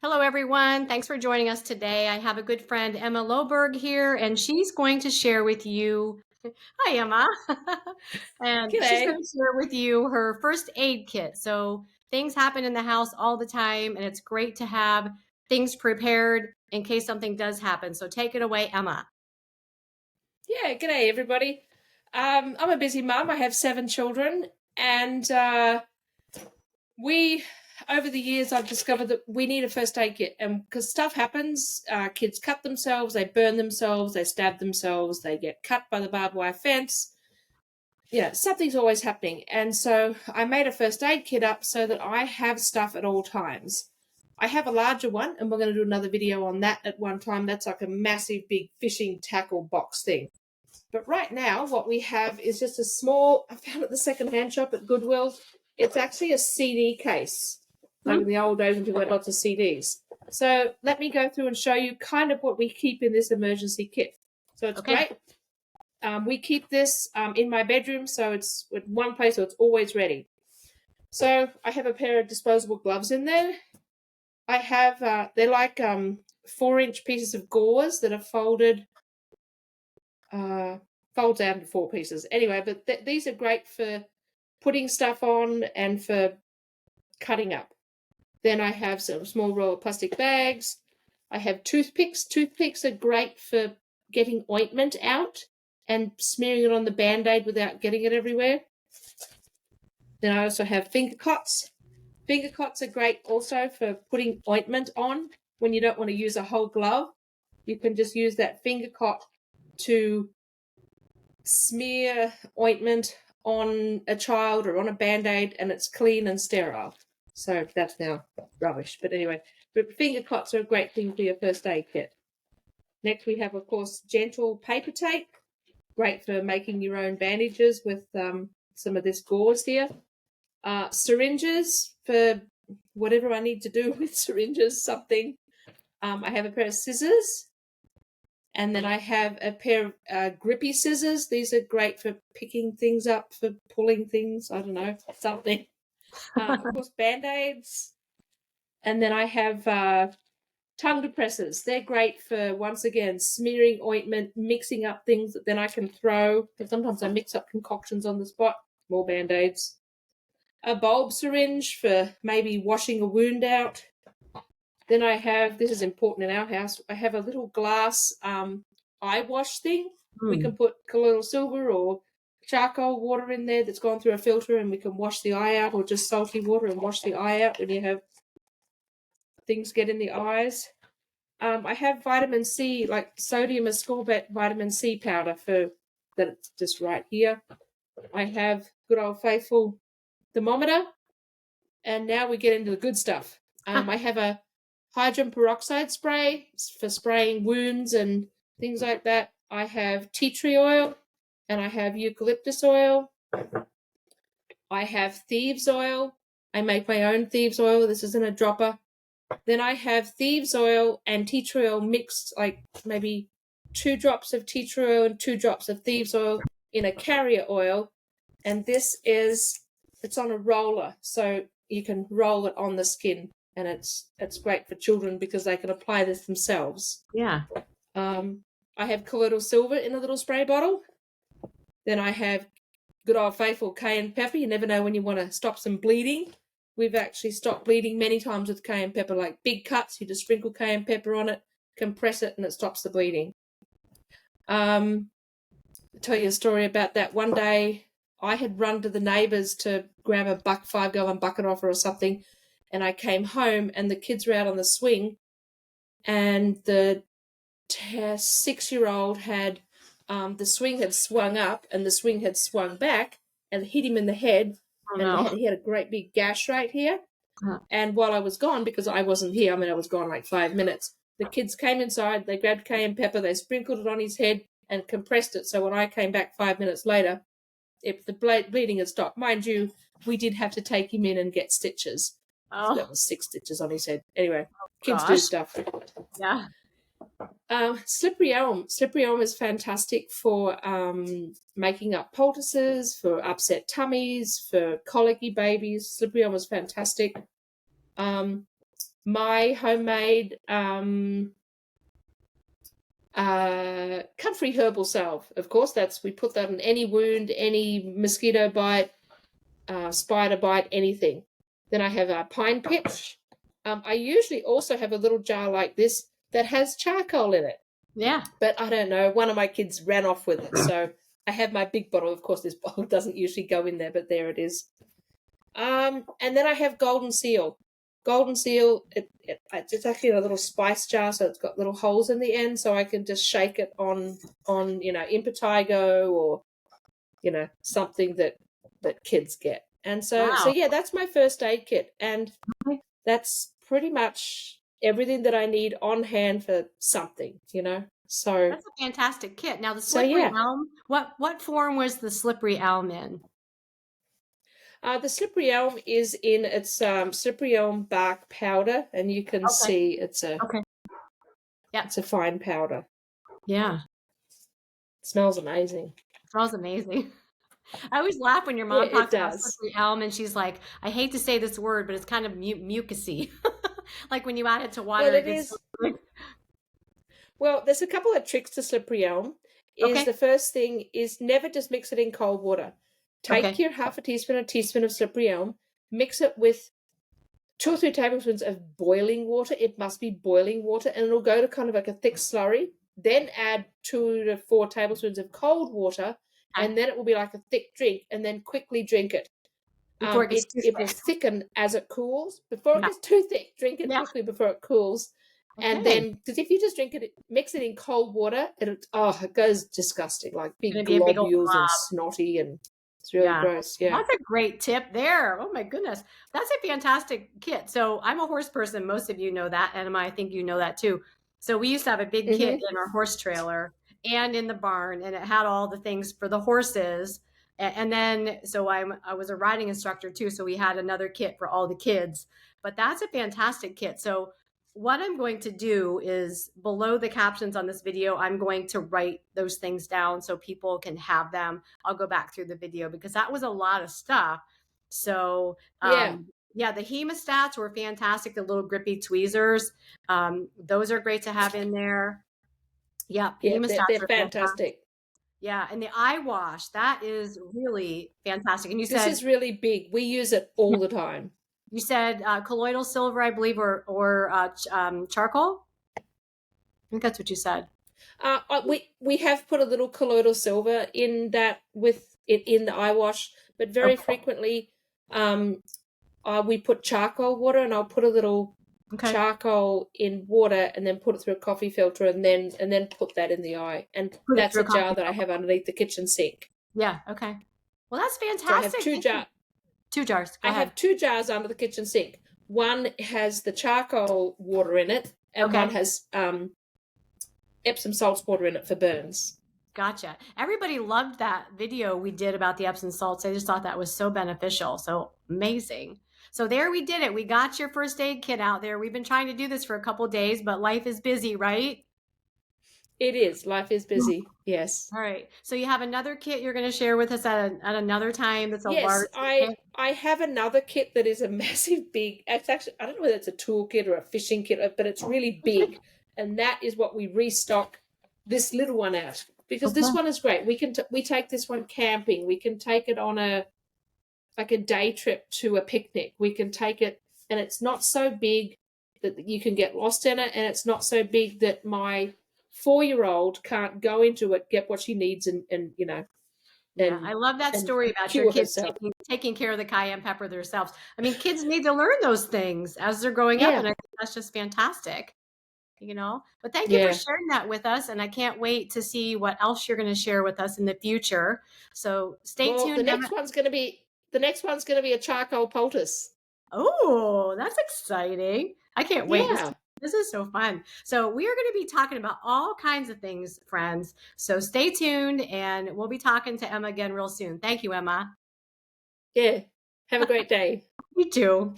Hello, everyone. Thanks for joining us today. I have a good friend, Emma Loberg, here, and she's going to share with you. Hi, Emma. And she's going G'day. to share with you her first aid kit. So, things happen in the house all the time, and it's great to have things prepared in case something does happen. So, take it away, Emma. Yeah, g'day everybody. I'm a busy mum. I have 7 children, and we, over the years, I've discovered that we need a first aid kit, and because stuff happens, kids cut themselves, they burn themselves, they stab themselves, they get cut by the barbed wire fence. Yeah, something's always happening, and so I made a first aid kit up so that I have stuff at all times. I have a larger one, and we're going to do another video on that at one time. That's like a massive, big fishing tackle box thing. But right now, what we have is just a small, I found at the second-hand shop at Goodwill. It's actually a CD case, like in Hmm? the old days when people had lots of CDs. So let me go through and show you kind of what we keep in this emergency kit. So it's Okay. great. We keep this in my bedroom, so it's in one place, so it's always ready. So I have a pair of disposable gloves in there. I have, they're like 4-inch pieces of gauze that are folded folds out into 4 pieces. Anyway, but these are great for putting stuff on and for cutting up. Then I have some small roll of plastic bags. I have toothpicks. Toothpicks are great for getting ointment out and smearing it on the Band-Aid without getting it everywhere. Then I also have finger cots. Finger cots are great also for putting ointment on when you don't want to use a whole glove. You can just use that finger cot to smear ointment on a child or on a Band-Aid and it's clean and sterile. So that's now rubbish. But anyway, but finger cots are a great thing for your first aid kit. Next we have, of course, gentle paper tape. Great for making your own bandages with some of this gauze here. Syringes for whatever I need to do with syringes, something. I have a pair of scissors. And then I have a pair of grippy scissors. These are great for picking things up, for pulling things. I don't know, something. Of course, Band-Aids. And then I have tongue depressors. They're great for, once again, smearing ointment, mixing up things that then I can throw. Because sometimes I mix up concoctions on the spot. More Band-Aids. A bulb syringe for maybe washing a wound out. Then I have, this is important in our house, I have a little glass eye wash thing. We Hmm. can put colloidal silver or charcoal water in there that's gone through a filter and we can wash the eye out, or just salty water and wash the eye out when you have things get in the eyes. I have vitamin C, like sodium ascorbate vitamin C powder for that. It's just right here. I have good old faithful thermometer. And now we get into the good stuff. I have a hydrogen peroxide spray for spraying wounds and things like that. I have tea tree oil and I have eucalyptus oil. I have thieves oil. I make my own thieves oil. This is in a dropper. Then I have thieves oil and tea tree oil mixed, like maybe 2 drops of tea tree oil and 2 drops of thieves oil in a carrier oil. And this is, it's on a roller, so you can roll it on the skin, and it's great for children because they can apply this themselves. Yeah. I have colloidal silver in a little spray bottle. Then I have good old faithful cayenne pepper. You never know when you want to stop some bleeding. We've actually stopped bleeding many times with cayenne pepper, like big cuts. You just sprinkle cayenne pepper on it, compress it, and it stops the bleeding. I'll tell you a story about that. One day I had run to the neighbours to grab a 5-gallon bucket off her or something, and I came home and the kids were out on the swing, and the 6-year-old had the swing had swung up and the swing had swung back and hit him in the head, Oh, and no. he had a great big gash right here. Uh, And while I was gone, because I wasn't here, I mean I was gone like 5 minutes, the kids came inside, they grabbed cayenne pepper, they sprinkled it on his head and compressed it, so when I came back 5 minutes later, if the bleeding had stopped. Mind you, we did have to take him in and get stitches. So that Oh, was 6 stitches on his head. Anyway, kids do gosh. stuff. Yeah. Slippery elm. Slippery elm is fantastic for making up poultices, for upset tummies, for colicky babies. Slippery elm is fantastic. my homemade comfrey herbal salve. Of course, we put that on any wound, any mosquito bite, spider bite, anything. Then I have a pine pitch. I usually also have a little jar like this that has charcoal in it. Yeah. But I don't know, one of my kids ran off with it. So I have my big bottle. Of course, this bottle doesn't usually go in there, but there it is. And then I have Golden Seal. Golden Seal, it's actually a little spice jar, so it's got little holes in the end, so I can just shake it on Impetigo or something that kids get. And so Wow. yeah, that's my first aid kit, and Okay. that's pretty much everything that I need on hand for something. So That's a fantastic kit. Now the so slippery yeah, elm, what form was the slippery elm in? the slippery elm is in its slippery elm bark powder, and you can Okay. see it's a Okay. Yeah. fine powder. Yeah. It smells amazing. Smells amazing. I always laugh when your Yeah, mom it talks about does. slippery elm and she's like, I hate to say this word, but it's kind of mucusy. Like when you add it to water, Well, it it gets is. so Well, there's a couple of tricks to slippery elm. okay. The first thing is never just mix it in cold water. Take Okay. your half a teaspoon of slippery elm, mix it with 2 or 3 tablespoons of boiling water. It must be boiling water, and it'll go to kind of like a thick slurry. Then add 2 to 4 tablespoons of cold water, Okay. and then it will be like a thick drink, and then quickly drink it. Before it gets too It will thick. thicken as it cools. Before it Yeah. gets too thick, drink it Yeah. quickly before it cools. And Okay. then, because if you just drink it, mix it in cold water, it goes disgusting, like big Gonna be a big old globules and blob. snotty, and it's really Yeah. gross. Yeah. That's a great tip there. Oh my goodness. That's a fantastic kit. So I'm a horse person. Most of you know that. And I think you know that too. So we used to have a big kit Mm-hmm. in our horse trailer and in the barn, and it had all the things for the horses. And then, so I was a riding instructor too. So we had another kit for all the kids, but that's a fantastic kit. So what I'm going to do is below the captions on this video, I'm going to write those things down so people can have them. I'll go back through the video because that was a lot of stuff. So, Yeah. yeah, the hemostats were fantastic. The little grippy tweezers, those are great to have in there. Yeah, Yeah. hemostats They're are fantastic. fantastic. Yeah, and the eye wash, that is really fantastic. And This is really big. We use it all the time. you said colloidal silver, I believe, or charcoal. I think that's what you said. We have put a little colloidal silver in that with it in the eye wash, but very Okay. frequently, we put charcoal water, and I'll put a little Okay. charcoal in water, and then put it through a coffee filter, and then put that in the eye, and Put it that's through a a jar coffee that I have underneath the kitchen sink. Yeah. Okay. Well, that's So I have fantastic. two Thank you. jars. 2 jars. Go I ahead. have 2 jars under the kitchen sink. One has the charcoal water in it, and Okay. one has Epsom salts water in it for burns. Gotcha. Everybody loved that video we did about the Epsom salts. I just thought that was so beneficial. So amazing. So there we did it. We got your first aid kit out there. We've been trying to do this for a couple days, but life is busy, right? It is. Life is busy. Yes. All right. So you have another kit you're going to share with us at another time. That's a Yes, large kit. I have another kit that is a massive big. It's actually, I don't know whether it's a tool kit or a fishing kit, but it's really big, and that is what we restock this little one out, because this Okay. one is great. We take this one camping. We can take it on a day trip to a picnic. We can take it, and it's not so big that you can get lost in it, and it's not so big that my 4-year-old can't go into it, get what she needs, and Yeah, and I love that and story about cure your kids herself. taking care of the cayenne pepper themselves. I mean, kids need to learn those things as they're growing up, Yeah. and I think that's just fantastic. But thank you for Yeah. sharing that with us, and I can't wait to see what else you're going to share with us in the future. So stay Well, tuned. the next one's going to be a charcoal poultice. Oh, that's exciting. I can't wait. Yeah. This is so fun. So we are going to be talking about all kinds of things, friends. So stay tuned, and we'll be talking to Emma again real soon. Thank you, Emma. Yeah. Have a great day. You too.